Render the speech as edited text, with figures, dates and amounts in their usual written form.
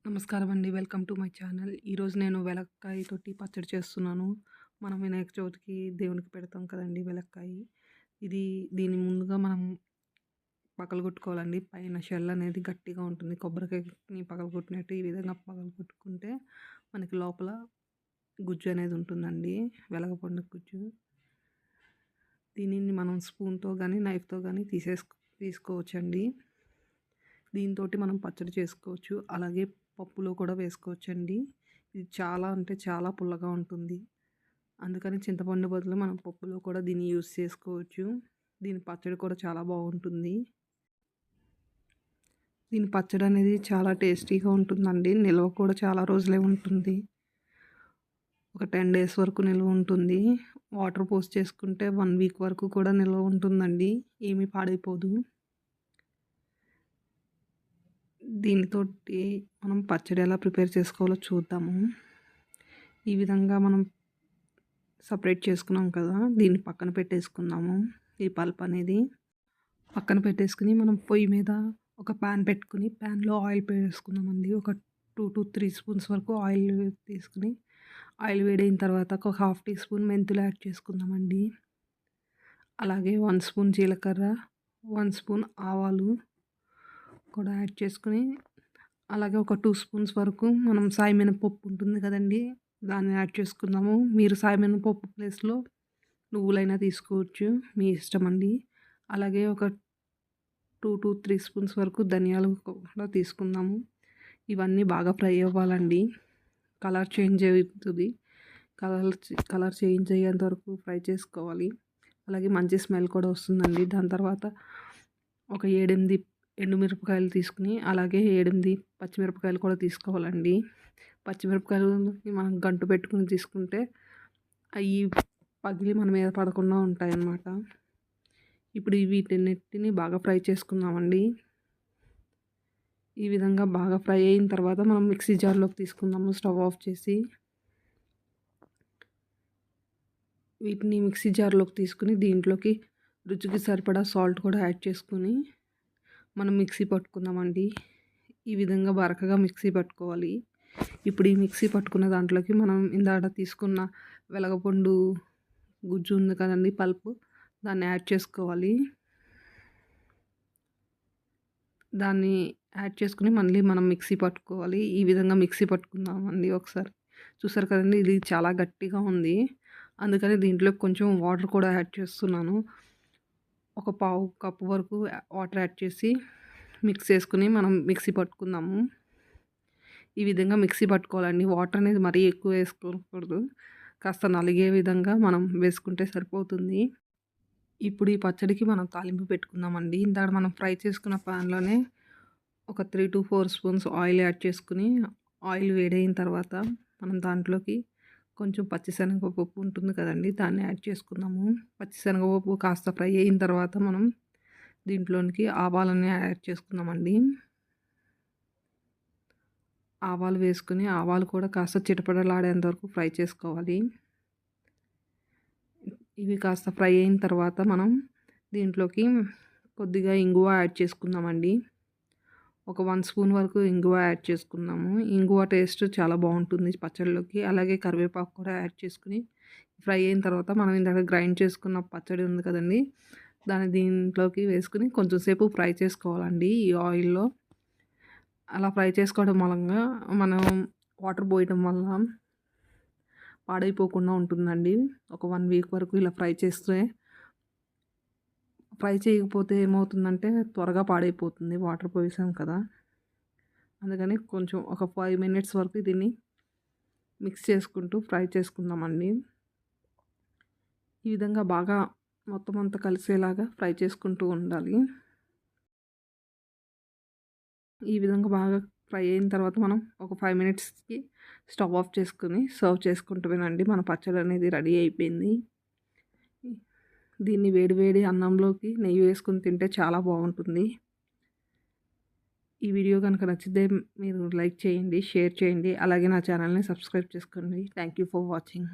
నమస్కారం అండి. Welcome to my channel. ఈరోజు నేను వెలక్కాయ తోటి పచ్చడి చేస్తున్నాను. మనం వినాయక చవితికి దేవునికి పెడతాం కదండీ వెలక్కాయి. దీన్ని ముందుగా మనం పగలగొట్టుకోవాలండి. పైన షెల్ అనేది గట్టిగా ఉంటుంది. కొబ్బరికాయని పగలగొట్టినట్టు ఈ విధంగా పగలగొట్టుకుంటే మనకి లోపల గుజ్జు అనేది ఉంటుందండి. వెలగపండు గుజ్జు. దీనిని మనం స్పూన్‌తో గానీ, నైఫ్‌తో గానీ తీసుకోవచ్చండి. దీనితోటి మనం పచ్చడి చేసుకోవచ్చు. అలాగే పప్పులో కూడా వేసుకోవచ్చండి. ఇది చాలా అంటే చాలా పుల్లగా ఉంటుంది. అందుకని చింతపండు బదులు మనం పప్పులో కూడా దీన్ని యూజ్ చేసుకోవచ్చు. దీని పచ్చడి కూడా చాలా బాగుంటుంది. దీని పచ్చడి అనేది చాలా టేస్టీగా ఉంటుందండి. నిల్వ కూడా చాలా రోజులే ఉంటుంది. ఒక 10 డేస్ వరకు నిల్వ ఉంటుంది. వాటర్ పోసి చేసుకుంటే 1 వీక్ వరకు కూడా నిల్వ ఉంటుందండి. ఏమీ పాడైపోదు. దీనితోటి మనం పచ్చడి ఎలా ప్రిపేర్ చేసుకోవాలో చూద్దాము. ఈ విధంగా మనం సపరేట్ చేసుకున్నాం కదా! దీన్ని పక్కన పెట్టేసుకుందాము. ఈ పల్ప్ అనేది పక్కన పెట్టేసుకుని మనం పొయ్యి మీద ఒక పాన్ పెట్టుకుని పాన్‌లో ఆయిల్ వేసుకుందామండి. ఒక 2-3 స్పూన్స్ వరకు ఆయిల్ తీసుకుని ఆయిల్ వేడైన తర్వాత ఒక హాఫ్ టీ స్పూన్ మెంతులు యాడ్ చేసుకుందామండి. అలాగే 1 స్పూన్ జీలకర్ర, 1 స్పూన్ ఆవాలు కూడా యాడ్ చేసుకుని అలాగే ఒక 2 స్పూన్స్ వరకు మనం సాయి మినపప్పు ఉంటుంది కదండీ! దాన్ని యాడ్ చేసుకుందాము. మీరు సాయి మినపప్పు ప్లేస్‌లో నువ్వులైనా తీసుకోవచ్చు. మీ ఇష్టమండి. అలాగే ఒక 2-3 స్పూన్స్ వరకు ధనియాలు కూడా తీసుకుందాము. ఇవన్నీ బాగా ఫ్రై అవ్వాలండి. కలర్ చేంజ్ అవుతుంది. కలర్ చేంజ్ అయ్యేంత వరకు ఫ్రై చేసుకోవాలి. అలాగే మంచి స్మెల్ కూడా వస్తుందండి. దాని తర్వాత ఒక 7-8 ఎండుమిరపకాయలు తీసుకుని అలాగే 7-8 పచ్చిమిరపకాయలు కూడా తీసుకోవాలండి. పచ్చిమిరపకాయలని మనం గంటు పెట్టుకుని తీసుకుంటే అవి పగిలి మన మీద పడకుండా ఉంటాయన్నమాట. ఇప్పుడు వీటన్నిటిని బాగా ఫ్రై చేసుకుందామండి. ఈ విధంగా బాగా ఫ్రై అయిన తర్వాత మనం మిక్సీ జార్లోకి తీసుకుందాము స్టవ్ ఆఫ్ చేసి. వీటిని మిక్సీ జార్లోకి తీసుకుని దీంట్లోకి రుచికి సరిపడా సాల్ట్ కూడా యాడ్ చేసుకుని మనం మిక్సీ పట్టుకుందామండి. ఈ విధంగా బరకగా మిక్సీ పట్టుకోవాలి. ఇప్పుడు ఈ మిక్సీ పట్టుకున్న దాంట్లోకి మనం ఇందాక తీసుకున్న వెలగపండు గుజ్జు ఉంది కదండి పల్పు, దాన్ని యాడ్ చేసుకోవాలి. దాన్ని యాడ్ చేసుకుని మళ్ళీ మనం మిక్సీ పట్టుకోవాలి. ఈ విధంగా మిక్సీ పట్టుకుందామండి ఒకసారి. చూసారు కదండి, ఇది చాలా గట్టిగా ఉంది. అందుకని దీంట్లో కొంచెం వాటర్ కూడా యాడ్ చేస్తున్నాను. ఒక పావు కప్పు వరకు వాటర్ యాడ్ చేసి మిక్స్ చేసుకుని మనం మిక్సీ పట్టుకుందాము. ఈ విధంగా మిక్సీ పట్టుకోవాలండి. వాటర్ అనేది మరీ ఎక్కువ వేసుకోకూడదు. కాస్త నలిగే విధంగా మనం వేసుకుంటే సరిపోతుంది. ఇప్పుడు ఈ పచ్చడికి మనం తాలింపు పెట్టుకుందామండి. ఇందాక మనం ఫ్రై చేసుకున్న ప్యాన్‌లోనే ఒక 3-4 స్పూన్స్ ఆయిల్ యాడ్ చేసుకుని ఆయిల్ వేడైన తర్వాత మనం దాంట్లోకి కొంచెం పచ్చిశనగపప్పు ఉంటుంది కదండీ! దాన్ని యాడ్ చేసుకుందాము. పచ్చిశనగపప్పు కాస్త ఫ్రై అయిన తర్వాత మనం దీంట్లోనికి ఆవాలని యాడ్ చేసుకుందామండి. ఆవాలు వేసుకుని ఆవాలు కూడా కాస్త చిటపటలాడేంత వరకు ఫ్రై చేసుకోవాలి. ఇవి కాస్త ఫ్రై అయిన తర్వాత మనం దీంట్లోకి కొద్దిగా ఇంగువ యాడ్ చేసుకుందామండి. ఒక 1 స్పూన్ వరకు ఇంగువ యాడ్ చేసుకుందాము. ఇంగువ టేస్ట్ చాలా బాగుంటుంది పచ్చడిలోకి. అలాగే కరివేపాకు కూడా యాడ్ చేసుకుని ఫ్రై అయిన తర్వాత మనం ఇందాక గ్రైండ్ చేసుకున్న పచ్చడి ఉంది కదండీ! దాన్ని దీంట్లోకి వేసుకుని కొంచెం సేపు ఫ్రై చేసుకోవాలండి ఈ ఆయిల్‌లో. అలా ఫ్రై చేసుకోవడం మూలంగా మనం వాటర్ పోయడం వల్ల పాడైపోకుండా ఉంటుందండి. ఒక 1 వీక్ వరకు ఇలా ఫ్రై చేయకపోతే ఏమవుతుందంటే త్వరగా పాడైపోతుంది. వాటర్ పోసాం కదా! అందుకని కొంచెం ఒక 5 మినిట్స్ వరకు దీన్ని మిక్స్ చేసుకుంటూ ఫ్రై చేసుకుందామండి. ఈ విధంగా బాగా మొత్తం అంతా కలిసేలాగా ఫ్రై చేసుకుంటూ ఉండాలి. ఈ విధంగా బాగా ఫ్రై అయిన తర్వాత మనం ఒక 5 మినిట్స్‌కి స్టవ్ ఆఫ్ చేసుకొని సర్వ్ చేసుకుంటమేనండి. మన పచ్చడి అనేది రెడీ అయిపోయింది. దీన్ని వేడి వేడి అన్నంలోకి నెయ్యి వేసుకొని తింటే చాలా బాగుంటుంది. ఈ వీడియో కనుక నచ్చితే మీరు లైక్ చేయండి, షేర్ చేయండి. అలాగే నా ఛానల్‌ని సబ్స్క్రైబ్ చేసుకోండి. Thank you for watching.